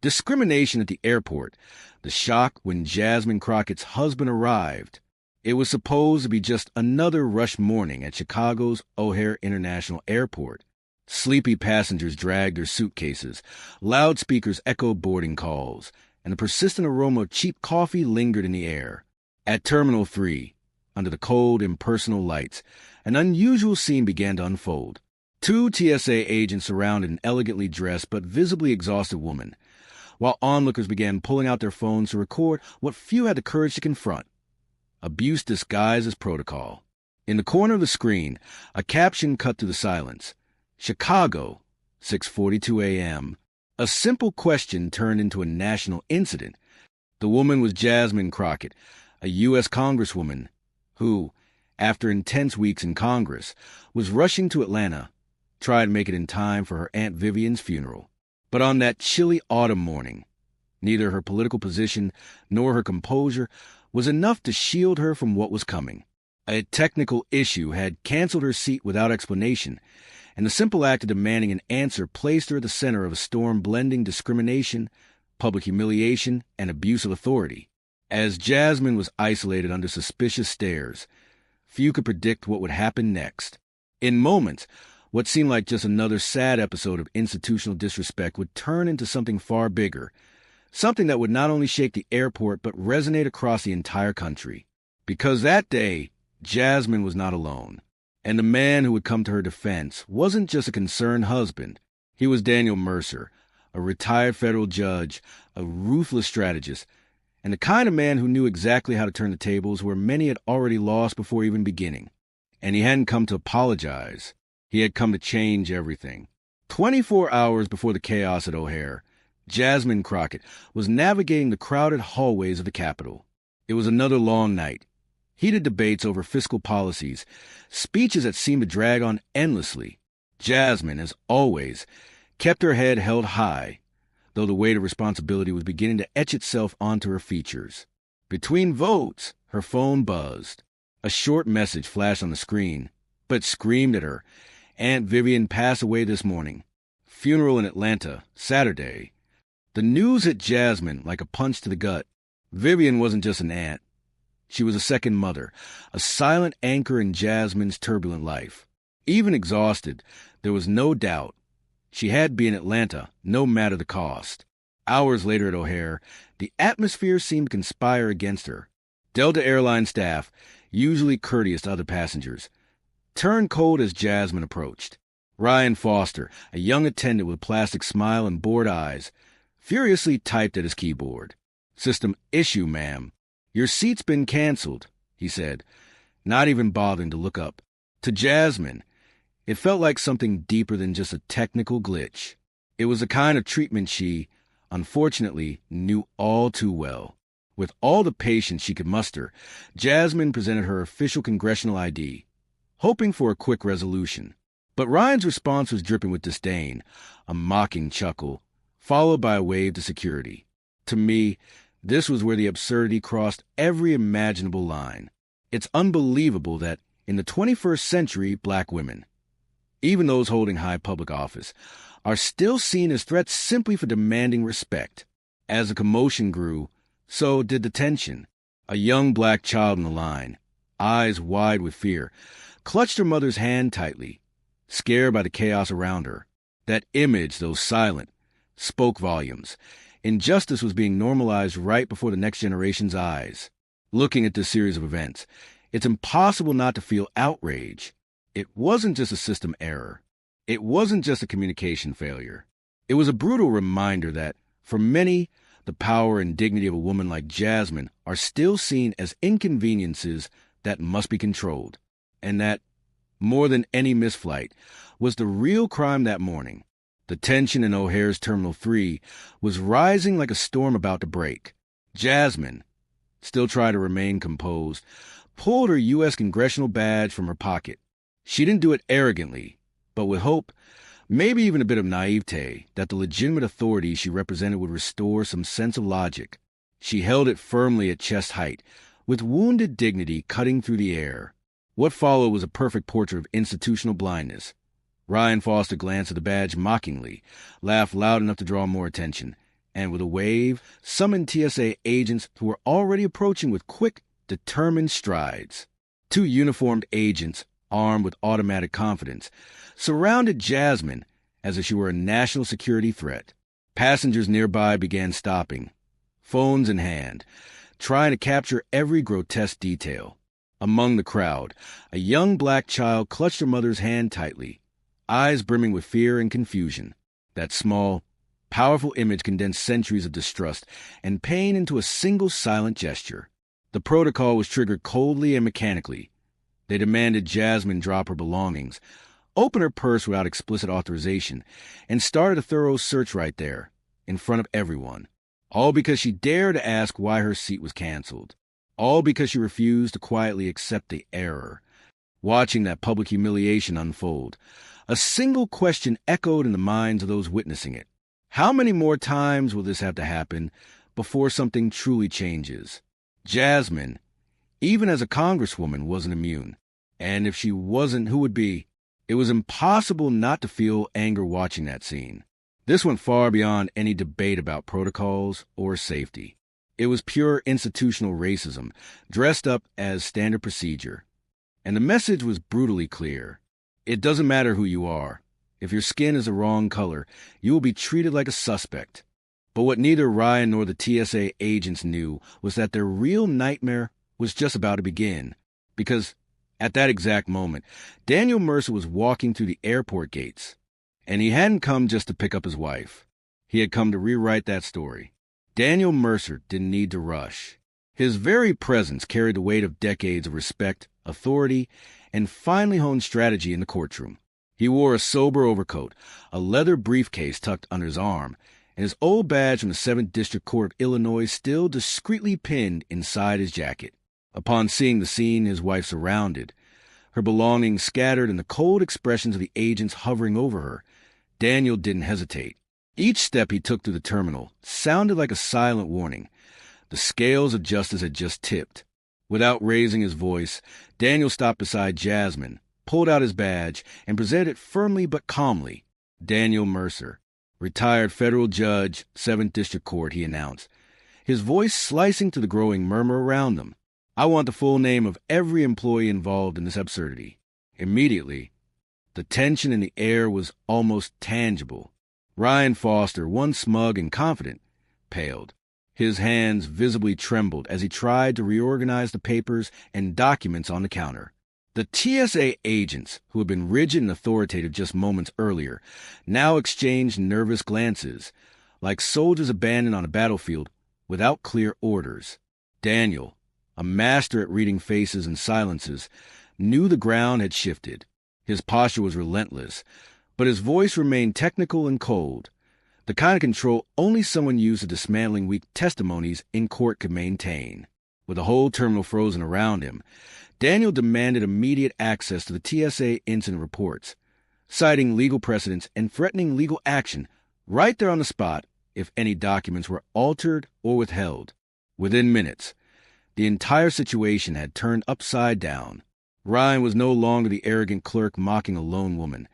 Discrimination at the airport. The shock when Jasmine Crockett's husband arrived. It was supposed to be just another rush morning at Chicago's O'Hare International Airport. Sleepy passengers dragged their suitcases, loudspeakers echoed boarding calls, and the persistent aroma of cheap coffee lingered in the air. At Terminal 3, under the cold, impersonal lights, an unusual scene began to unfold. Two TSA agents surrounded an elegantly dressed but visibly exhausted woman, while onlookers began pulling out their phones to record what few had the courage to confront. Abuse disguised as protocol. In the corner of the screen, a caption cut through the silence. Chicago, 6:42 a.m. A simple question turned into a national incident. The woman was Jasmine Crockett, a U.S. Congresswoman who, after intense weeks in Congress, was rushing to Atlanta, tried to make it in time for her Aunt Vivian's funeral. But on that chilly autumn morning, neither her political position nor her composure was enough to shield her from what was coming. A technical issue had canceled her seat without explanation, and the simple act of demanding an answer placed her at the center of a storm blending discrimination, public humiliation, and abuse of authority. As Jasmine was isolated under suspicious stares, few could predict what would happen next. In moments, what seemed like just another sad episode of institutional disrespect would turn into something far bigger, something that would not only shake the airport but resonate across the entire country. Because that day, Jasmine was not alone. And the man who would come to her defense wasn't just a concerned husband. He was Daniel Mercer, a retired federal judge, a ruthless strategist, and the kind of man who knew exactly how to turn the tables where many had already lost before even beginning. And he hadn't come to apologize. He had come to change everything. 24 hours before the chaos at O'Hare, Jasmine Crockett was navigating the crowded hallways of the Capitol. It was another long night. Heated debates over fiscal policies, speeches that seemed to drag on endlessly. Jasmine, as always, kept her head held high, though the weight of responsibility was beginning to etch itself onto her features. Between votes, her phone buzzed. A short message flashed on the screen, but screamed at her. Aunt Vivian passed away this morning. Funeral in Atlanta, Saturday. The news hit Jasmine like a punch to the gut. Vivian wasn't just an aunt. She was a second mother, a silent anchor in Jasmine's turbulent life. Even exhausted, there was no doubt she had to be in Atlanta, no matter the cost. Hours later at O'Hare, the atmosphere seemed to conspire against her. Delta Airlines staff, usually courteous to other passengers, turned cold as Jasmine approached. Ryan Foster, a young attendant with a plastic smile and bored eyes, furiously typed at his keyboard. "System issue, ma'am. Your seat's been canceled," he said, not even bothering to look up. To Jasmine, it felt like something deeper than just a technical glitch. It was the kind of treatment she, unfortunately, knew all too well. With all the patience she could muster, Jasmine presented her official congressional ID, hoping for a quick resolution. But Ryan's response was dripping with disdain, a mocking chuckle, followed by a wave to security. To me, this was where the absurdity crossed every imaginable line. It's unbelievable that, in the 21st century, black women, even those holding high public office, are still seen as threats simply for demanding respect. As the commotion grew, so did the tension. A young black child in the line, eyes wide with fear, clutched her mother's hand tightly, scared by the chaos around her. That image, though silent, spoke volumes. Injustice was being normalized right before the next generation's eyes. Looking at this series of events, it's impossible not to feel outrage. It wasn't just a system error. It wasn't just a communication failure. It was a brutal reminder that, for many, the power and dignity of a woman like Jasmine are still seen as inconveniences that must be controlled, and that, more than any misflight, was the real crime that morning. The tension in O'Hare's Terminal 3 was rising like a storm about to break. Jasmine, still trying to remain composed, pulled her U.S. congressional badge from her pocket. She didn't do it arrogantly, but with hope, maybe even a bit of naivete, that the legitimate authority she represented would restore some sense of logic. She held it firmly at chest height, with wounded dignity cutting through the air. What followed was a perfect portrait of institutional blindness. Ryan Foster glanced at the badge mockingly, laughed loud enough to draw more attention, and with a wave, summoned TSA agents who were already approaching with quick, determined strides. 2 uniformed agents, armed with automatic confidence, surrounded Jasmine as if she were a national security threat. Passengers nearby began stopping, phones in hand, trying to capture every grotesque detail. Among the crowd, a young black child clutched her mother's hand tightly, eyes brimming with fear and confusion. That small, powerful image condensed centuries of distrust and pain into a single silent gesture. The protocol was triggered coldly and mechanically. They demanded Jasmine drop her belongings, open her purse without explicit authorization, and started a thorough search right there, in front of everyone. All because she dared to ask why her seat was canceled. All because she refused to quietly accept the error. Watching that public humiliation unfold, a single question echoed in the minds of those witnessing it. How many more times will this have to happen before something truly changes? Jasmine, even as a congresswoman, wasn't immune. And if she wasn't, who would be? It was impossible not to feel anger watching that scene. This went far beyond any debate about protocols or safety. It was pure institutional racism, dressed up as standard procedure. And the message was brutally clear. It doesn't matter who you are. If your skin is the wrong color, you will be treated like a suspect. But what neither Ryan nor the TSA agents knew was that their real nightmare was just about to begin. Because at that exact moment, Daniel Mercer was walking through the airport gates. And he hadn't come just to pick up his wife. He had come to rewrite that story. Daniel Mercer didn't need to rush. His very presence carried the weight of decades of respect, authority, and finely honed strategy in the courtroom. He wore a sober overcoat, a leather briefcase tucked under his arm, and his old badge from the 7th District Court of Illinois still discreetly pinned inside his jacket. Upon seeing the scene his wife surrounded, her belongings scattered and the cold expressions of the agents hovering over her, Daniel didn't hesitate. Each step he took through the terminal sounded like a silent warning. The scales of justice had just tipped. Without raising his voice, Daniel stopped beside Jasmine, pulled out his badge, and presented it firmly but calmly. Daniel Mercer, retired federal judge, 7th District Court, he announced, his voice slicing through the growing murmur around them. I want the full name of every employee involved in this absurdity. Immediately, the tension in the air was almost tangible. Ryan Foster, once smug and confident, paled. His hands visibly trembled as he tried to reorganize the papers and documents on the counter. The TSA agents, who had been rigid and authoritative just moments earlier, now exchanged nervous glances, like soldiers abandoned on a battlefield without clear orders. Daniel, a master at reading faces and silences, knew the ground had shifted. His posture was relentless, but his voice remained technical and cold, the kind of control only someone used to dismantling weak testimonies in court could maintain. With the whole terminal frozen around him, Daniel demanded immediate access to the TSA incident reports, citing legal precedents and threatening legal action right there on the spot if any documents were altered or withheld. Within minutes, the entire situation had turned upside down. Ryan was no longer the arrogant clerk mocking a lone woman.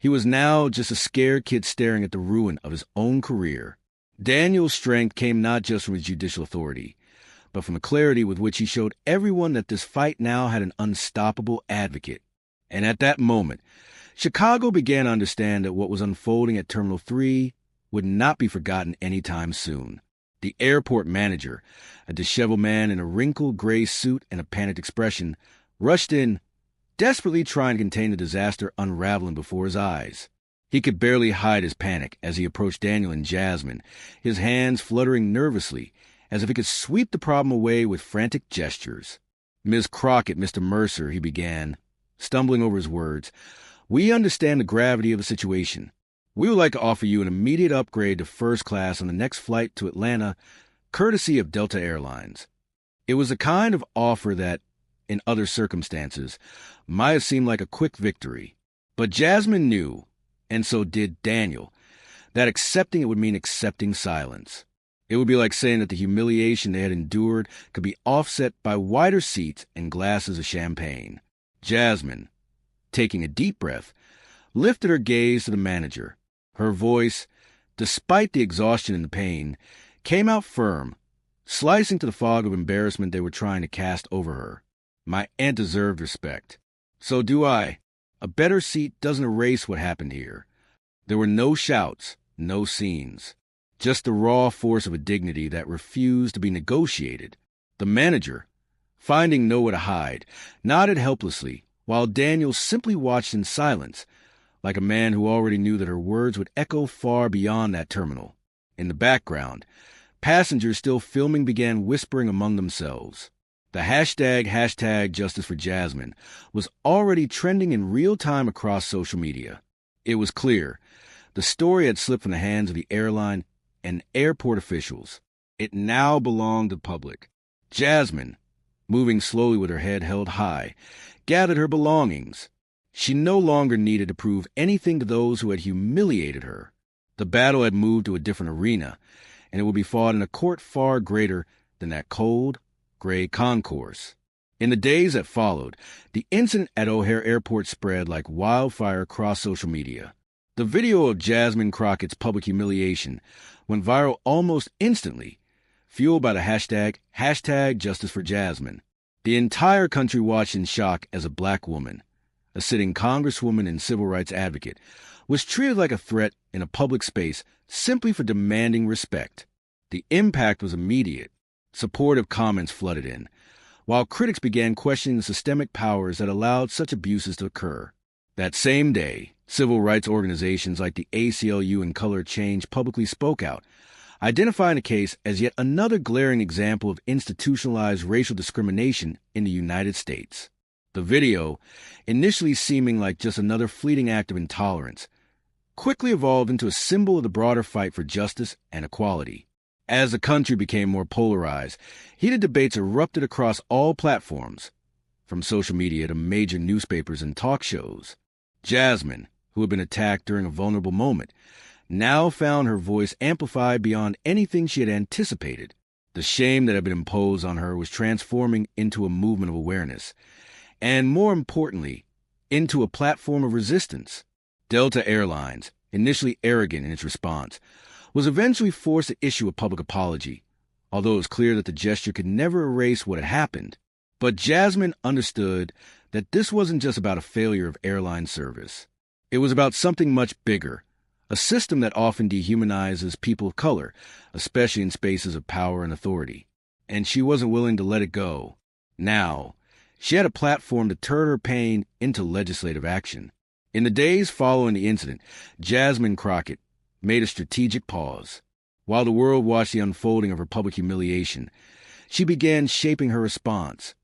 He was now just a scared kid staring at the ruin of his own career. Daniel's strength came not just from his judicial authority, but from the clarity with which he showed everyone that this fight now had an unstoppable advocate. And at that moment, Chicago began to understand that what was unfolding at Terminal 3 would not be forgotten anytime soon. The airport manager, a disheveled man in a wrinkled gray suit and a panicked expression, rushed in, desperately trying to contain the disaster unraveling before his eyes. He could barely hide his panic as he approached Daniel and Jasmine, his hands fluttering nervously, as if he could sweep the problem away with frantic gestures. "Ms. Crockett, Mr. Mercer," he began, stumbling over his words, "we understand the gravity of the situation. We would like to offer you an immediate upgrade to first class on the next flight to Atlanta, courtesy of Delta Airlines." It was the kind of offer that, in other circumstances, might have seemed like a quick victory. But Jasmine knew, and so did Daniel, that accepting it would mean accepting silence. It would be like saying that the humiliation they had endured could be offset by wider seats and glasses of champagne. Jasmine, taking a deep breath, lifted her gaze to the manager, her voice despite the exhaustion and the pain, came out firm, slicing to the fog of embarrassment they were trying to cast over her. My aunt deserved respect. So do I. A better seat doesn't erase what happened here. There were no shouts, no scenes. Just the raw force of a dignity that refused to be negotiated. The manager, finding nowhere to hide, nodded helplessly, while Daniel simply watched in silence, like a man who already knew that her words would echo far beyond that terminal. In the background, passengers still filming began whispering among themselves. The hashtag Justice for Jasmine was already trending in real time across social media. It was clear the story had slipped from the hands of the airline and airport officials. It now belonged to the public. Jasmine, moving slowly with her head held high, gathered her belongings. She no longer needed to prove anything to those who had humiliated her. The battle had moved to a different arena, and it would be fought in a court far greater than that cold, gray concourse. In the days that followed, the incident at O'Hare Airport spread like wildfire across social media. The video of Jasmine Crockett's public humiliation went viral almost instantly, fueled by the hashtag Justice for Jasmine. The entire country watched in shock as a black woman, a sitting congresswoman and civil rights advocate, was treated like a threat in a public space simply for demanding respect. The impact was immediate. Supportive comments flooded in, while critics began questioning the systemic powers that allowed such abuses to occur. That same day, civil rights organizations like the ACLU and Color Change publicly spoke out, identifying the case as yet another glaring example of institutionalized racial discrimination in the United States. The video, initially seeming like just another fleeting act of intolerance, quickly evolved into a symbol of the broader fight for justice and equality. As the country became more polarized, heated debates erupted across all platforms, from social media to major newspapers and talk shows. Jasmine, who had been attacked during a vulnerable moment, now found her voice amplified beyond anything she had anticipated. The shame that had been imposed on her was transforming into a movement of awareness, and more importantly, into a platform of resistance. Delta Airlines, initially arrogant in its response, was eventually forced to issue a public apology, although it was clear that the gesture could never erase what had happened. But Jasmine understood that this wasn't just about a failure of airline service. It was about something much bigger, a system that often dehumanizes people of color, especially in spaces of power and authority. And she wasn't willing to let it go. Now, she had a platform to turn her pain into legislative action. In the days following the incident, Jasmine Crockett made a strategic pause. While the world watched the unfolding of her public humiliation, she began shaping her response,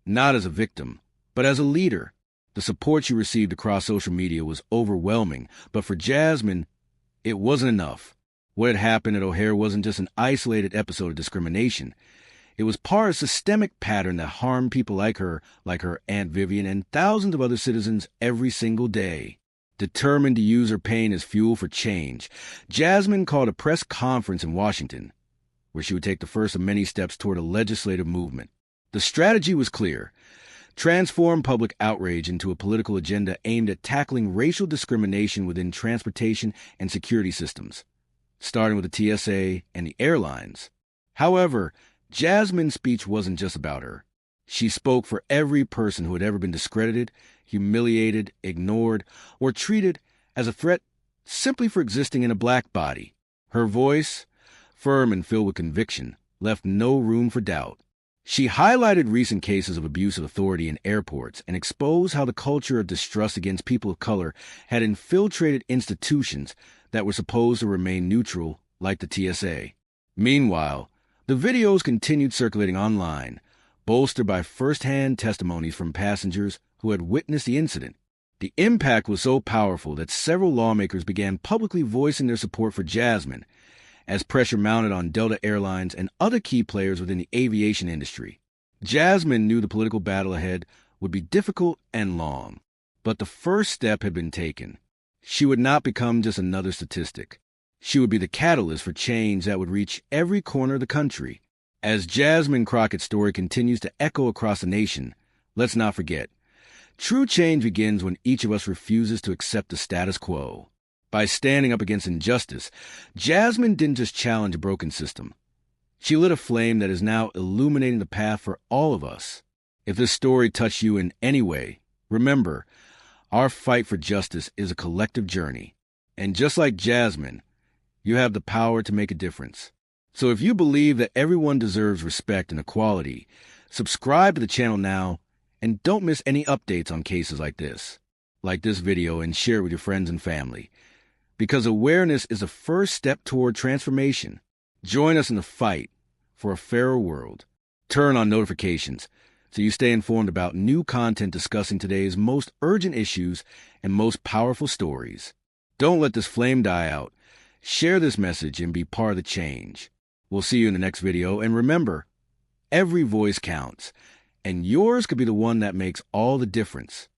not as a victim, but as a leader. The support she received across social media was overwhelming, but for Jasmine, it wasn't enough. What had happened at O'Hare wasn't just an isolated episode of discrimination. It was part of a systemic pattern that harmed people like her Aunt Vivian, and thousands of other citizens every single day. Determined to use her pain as fuel for change, Jasmine called a press conference in Washington, where she would take the first of many steps toward a legislative movement. The strategy was clear: transform public outrage into a political agenda aimed at tackling racial discrimination within transportation and security systems, starting with the TSA and the airlines. However, Jasmine's speech wasn't just about her. She spoke for every person who had ever been discredited, humiliated, ignored, or treated as a threat simply for existing in a black body. Her voice, firm and filled with conviction, left no room for doubt. She highlighted recent cases of abuse of authority in airports and exposed how the culture of distrust against people of color had infiltrated institutions that were supposed to remain neutral, like the TSA. Meanwhile, the videos continued circulating online, bolstered by first-hand testimonies from passengers who had witnessed the incident. The impact was so powerful that several lawmakers began publicly voicing their support for Jasmine, as pressure mounted on Delta Airlines and other key players within the aviation industry. Jasmine knew the political battle ahead would be difficult and long, but the first step had been taken. She would not become just another statistic. She would be the catalyst for change that would reach every corner of the country. As Jasmine Crockett's story continues to echo across the nation, let's not forget, true change begins when each of us refuses to accept the status quo. By standing up against injustice, Jasmine didn't just challenge a broken system. She lit a flame that is now illuminating the path for all of us. If this story touched you in any way, remember, our fight for justice is a collective journey. And just like Jasmine, you have the power to make a difference. So if you believe that everyone deserves respect and equality, subscribe to the channel now and don't miss any updates on cases like this. Like this video and share it with your friends and family. Because awareness is the first step toward transformation. Join us in the fight for a fairer world. Turn on notifications so you stay informed about new content discussing today's most urgent issues and most powerful stories. Don't let this flame die out. Share this message and be part of the change. We'll see you in the next video, and remember, every voice counts, and yours could be the one that makes all the difference.